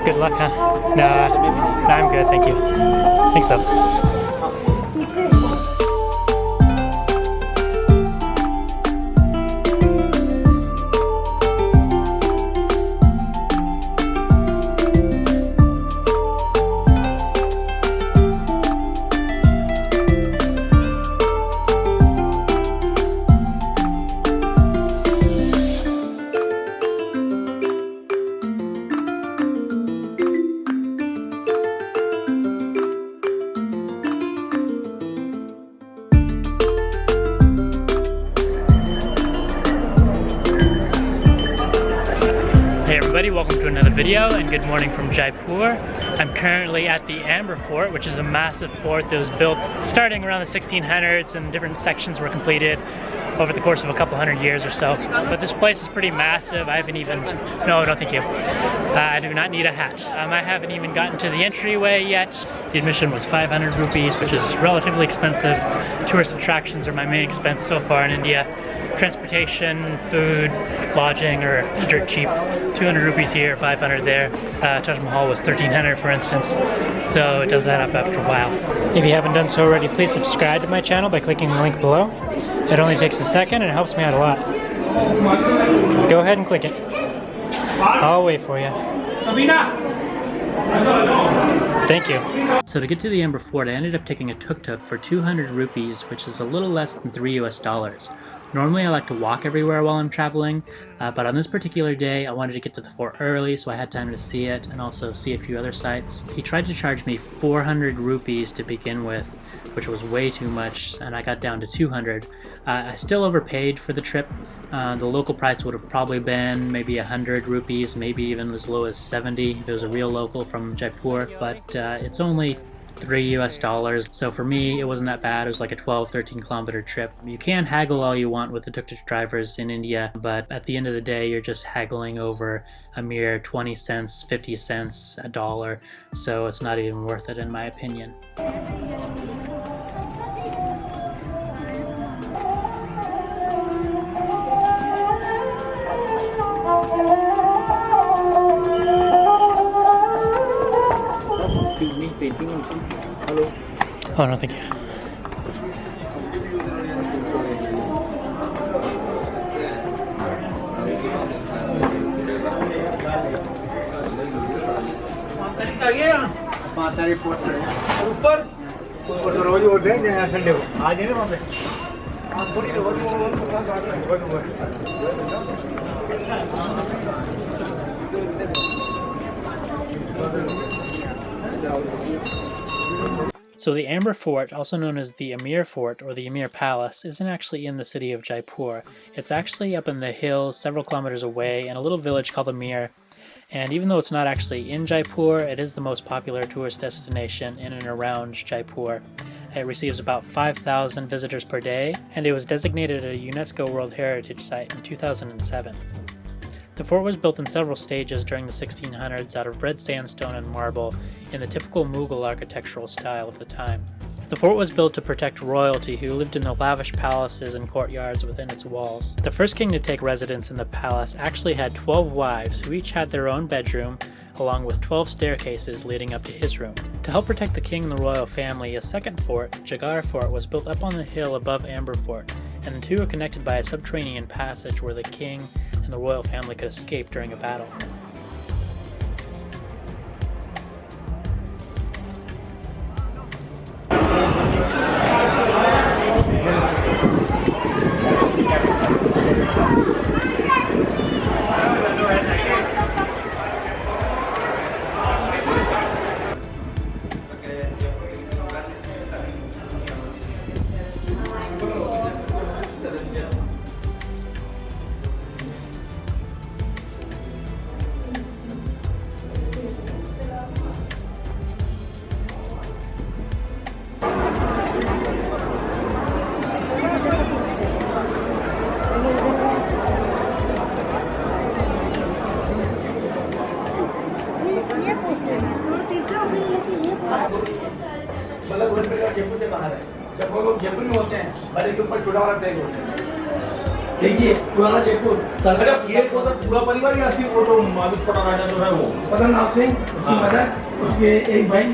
Good luck, huh? Nah, I'm good, thank you. Thanks though. Welcome to another video and good morning from Jaipur. I'm currently at the Amber Fort, which is a massive fort that was built starting around the 1600s, and different sections were completed over the course of a couple hundred years or so. But this place is pretty massive. I haven't even, no thank you. I do not need a hat. I haven't even gotten to the entryway yet. The admission was 500 rupees, which is relatively expensive. Tourist attractions are my main expense so far in India. Transportation, food, lodging are dirt cheap. 200 rupees here, 500 there. Taj Mahal was 1300 for instance, so it does add up after a while. If you haven't done so already, please subscribe to my channel by clicking the link below. It only takes a second and it helps me out a lot. Go ahead and click it. I'll wait for you. Thank you. So to get to the Amber Fort, I ended up taking a tuk-tuk for 200 rupees, which is a little less than $3 US. Normally I like to walk everywhere while I'm traveling, but on this particular day I wanted to get to the fort early so I had time to see it and also see a few other sites. He tried to charge me 400 rupees to begin with, which was way too much, and I got down to 200. I still overpaid for the trip. The local price would have probably been maybe 100 rupees, maybe even as low as 70 if it was a real local from Jaipur, but it's only $3 US, so for me it wasn't that bad. It was like a 12-13 kilometer trip. You can haggle all you want with the tuk-tuk drivers in India, but at the end of the day you're just haggling over a mere 20 cents, 50 cents, a dollar, so it's not even worth it in my opinion. Excuse me, painting also. Hello. Oh no, thank you. So the Amber Fort, also known as the Amir Fort or the Amir Palace, isn't actually in the city of Jaipur. It's actually up in the hills several kilometers away in a little village called Amir. And even though it's not actually in Jaipur, it is the most popular tourist destination in and around Jaipur. It receives about 5,000 visitors per day, and it was designated a UNESCO World Heritage Site in 2007. The fort was built in several stages during the 1600s out of red sandstone and marble in the typical Mughal architectural style of the time. The fort was built to protect royalty who lived in the lavish palaces and courtyards within its walls. The first king to take residence in the palace actually had 12 wives who each had their own bedroom, along with 12 staircases leading up to his room. To help protect the king and the royal family, a second fort, Jagar Fort, was built up on the hill above Amber Fort, and the two are connected by a subterranean passage where the king and the royal family could escape during a battle. जब वो लोग जयपुर में होते हैं, भले के ऊपर छोटा वाला टैग होता है। देखिए पुराना जयपुर अरे ये तो पूरा परिवार ही आती वो तो मालिक पड़ा राजा जो है वो पद्मनाभ सिंह, उसकी मदर, उसके एक भाई,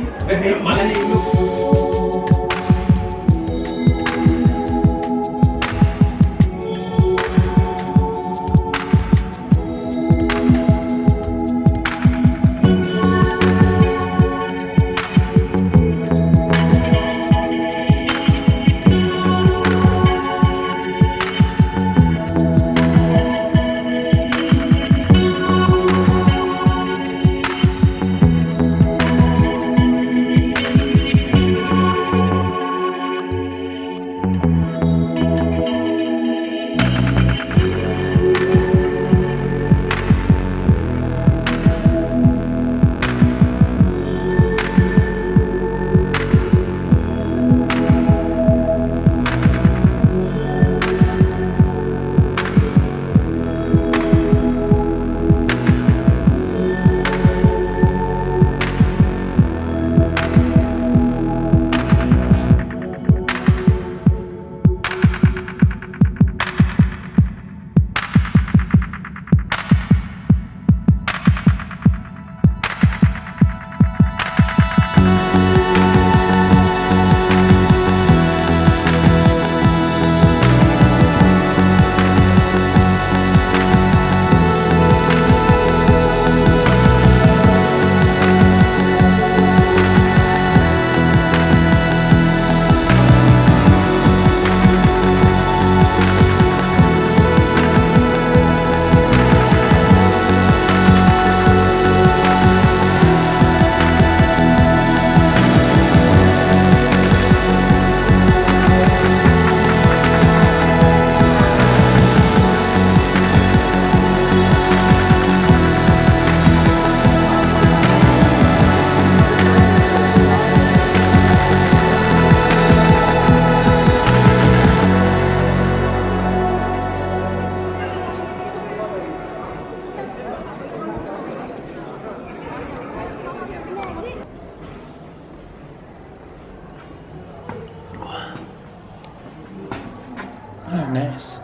Oh, nice.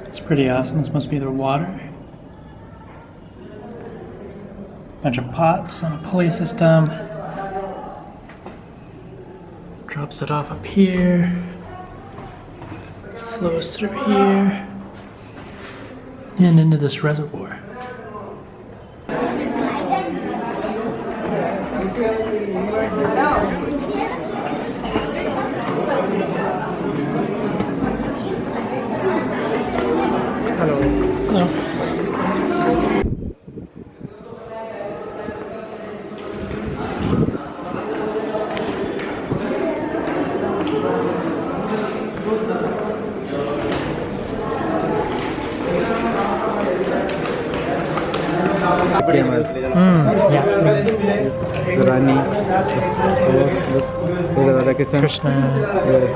It's pretty awesome. This must be their water. Bunch of pots on a pulley system. Drops it off up here. Flows through here. And into this reservoir. Hello. Hello. Famous. Yeah. Rani. Krishna. Krishna. Yes.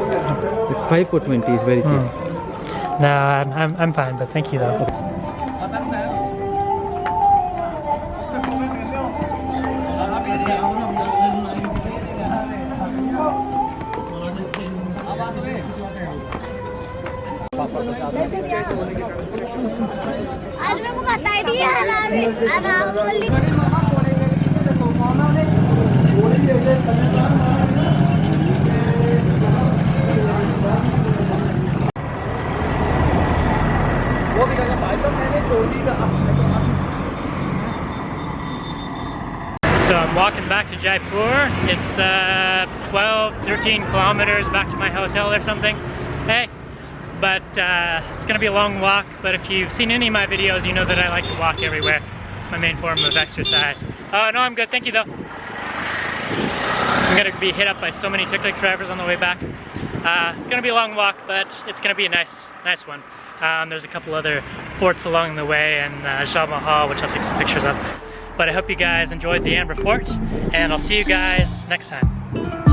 It's 5 for 20. It's very cheap. No, I'm fine, but thank you though. आज मेरे को पता ही नहीं है आराम बोली So I'm walking back to Jaipur. It's 12, 13 kilometers back to my hotel or something. Hey, but it's gonna be a long walk, but if you've seen any of my videos, you know that I like to walk everywhere. It's my main form of exercise. Oh, no, I'm good, thank you though. I'm gonna be hit up by so many tuk-tuk drivers on the way back. It's gonna be a long walk, but it's gonna be a nice one. There's a couple other forts along the way, and Jal Mahal, which I'll take some pictures of. But I hope you guys enjoyed the Amber Fort, and I'll see you guys next time.